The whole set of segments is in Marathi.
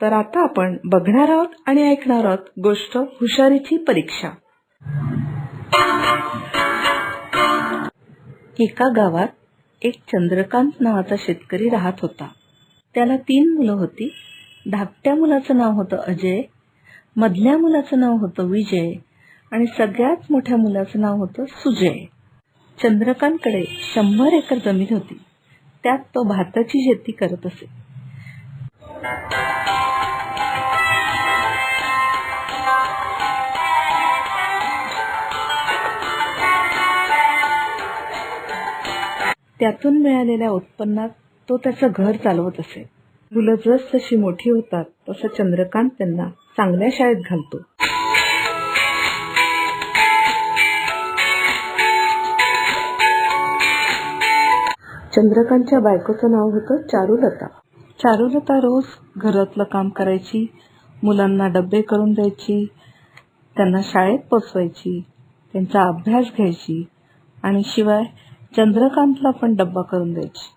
तर आता आपण बघणार आहोत आणि ऐकणार आहोत गोष्ट हुशारीची परीक्षा. एका गावात एक चंद्रकांत नावाचा शेतकरी राहत होता. त्याला 3 मुलं होती. धाकट्या मुलाचं नाव होतं अजय, मधल्या मुलाचं नाव होतं विजय आणि सगळ्यात मोठ्या मुलाचं नाव होतं सुजय. चंद्रकांतकडे 100 एकर जमीन होती. त्यात तो भाताची शेती करत असे. त्यातून मिळालेल्या उत्पन्नात तो त्याचं घर चालवत असे. मुलं जसजशी मोठी होतात तसं चंद्रकांत त्यांना चांगल्या शाळेत घालतो. चंद्रकांतच्या बायकोचं नाव होतं चारुलता. चारुलता रोज घरातलं काम करायची, मुलांना डबे करून द्यायची, त्यांना शाळेत पोचवायची, त्यांचा अभ्यास घ्यायची आणि शिवाय चंद्रकांतला पण डब्बा करून द्यायची.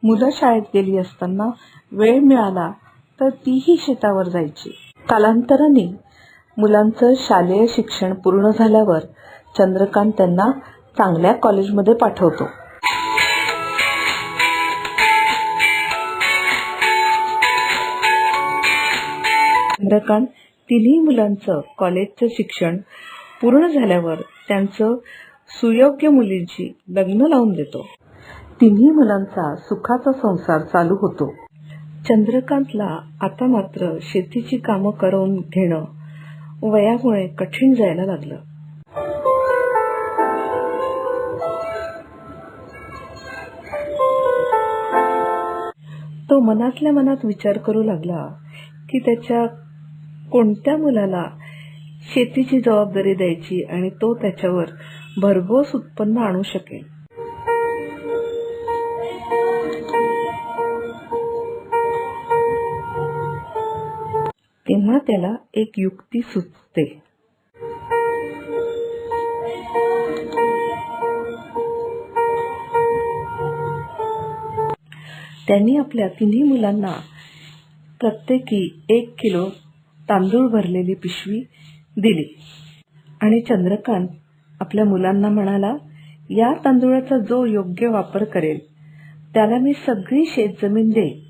मुलं शाळेत गेली असताना वेळ मिळाला तर तीही शेतावर जायची. कालांतराने मुलांचं शालेय शिक्षण पूर्ण झाल्यावर चंद्रकांत त्यांना चांगल्या कॉलेजमध्ये पाठवतो. चंद्रकांत 3 मुलांचं कॉलेजचं शिक्षण पूर्ण झाल्यावर त्यांचं सुयोग्य मुलींशी लग्न लावून देतो. 3 मुलांचा सुखाचा संसार चालू होतो. चंद्रकांतला आता मात्र शेतीची कामं करून घेणं वयामुळे कठीण जायला लागलं. तो मनातल्या मनात विचार करू लागला की त्याच्या कोणत्या मुलाला शेतीची जबाबदारी द्यायची आणि तो त्याच्यावर भरघोस उत्पन्न आणू शकेल. तेव्हा त्याला एक युक्ती सुचते. त्यांनी आपल्या 3 मुलांना प्रत्येकी 1 किलो तांदूळ भरलेली पिशवी दिली आणि चंद्रकांत आपल्या मुलांना म्हणाला, या तांदूळाचा जो योग्य वापर करेल त्याला मी सगळी शेतजमीन देईन.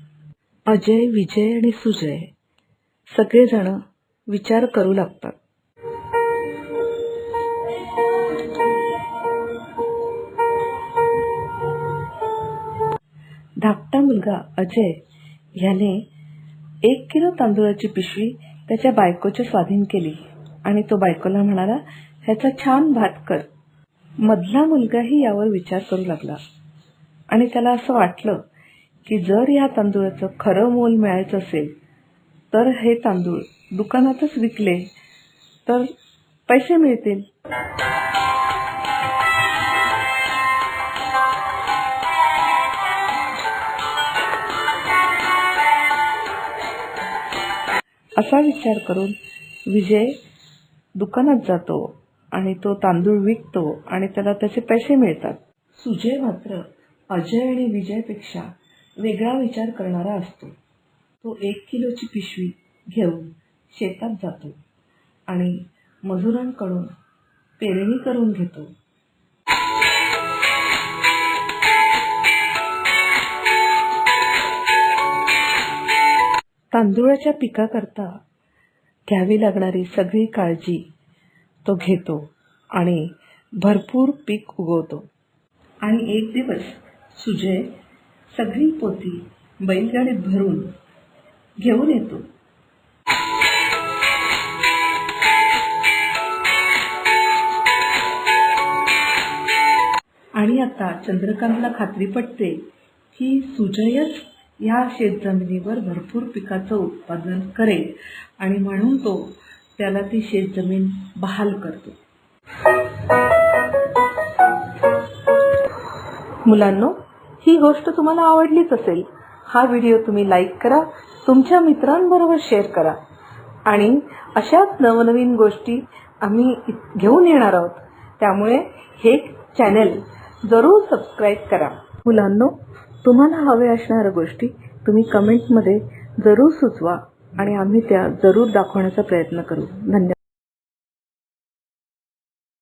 अजय, विजय आणि सुजय सगळेजण विचार करू लागतात. धाकटा मुलगा अजय ह्याने 1 किलो तांदूळाची पिशवी त्याच्या बायकोच्या स्वाधीन केली आणि तो बायकोला म्हणाला, ह्याचा छान भात कर. मधला मुलगाही यावर विचार करू लागला आणि त्याला असं वाटलं की जर या तांदूळाचं खरं मोल मिळायचं असेल तर हे तांदूळ दुकानातच विकले तर पैसे मिळतील. असा विचार करून विजय दुकानात जातो आणि तो तांदूळ विकतो आणि त्याला त्याचे पैसे मिळतात. सुजय मात्र अजय आणि विजयपेक्षा वेगळा विचार करणारा असतो. तो 1 किलोची पिशवी घेऊन शेतात जातो आणि मजुरांकडून पेरणी करून घेतो. तांदूळाच्या पिकाकरता घ्यावी लागणारी सगळी काळजी तो घेतो आणि भरपूर पीक उगवतो. आणि एक दिवस सुजय सगळी पोती बैलगाडीत भरून घेऊन येतो. आणि आता चंद्रकांतला खात्री पटते की सुजयच या शेतजमिनीवर भरपूर पिकाचं उत्पादन करेल आणि म्हणून तो त्याला ती शेतजमीन बहाल करतो. मुलांनो, ही गोष्ट तुम्हाला आवडलीच असेल. हा व्हिडिओ तुम्ही लाईक करा, तुमच्या मित्रांबरोबर शेअर करा आणि अशाच नवनवीन गोष्टी आम्ही घेऊन येणार आहोत. त्यामुळे हे चॅनल जरूर सबस्क्राईब करा. मुलांनो, तुम्हाला हवे असणाऱ्या गोष्टी तुम्ही कमेंटमध्ये जरूर सुचवा आणि आम्ही त्या जरूर दाखवण्याचा प्रयत्न करू. धन्यवाद.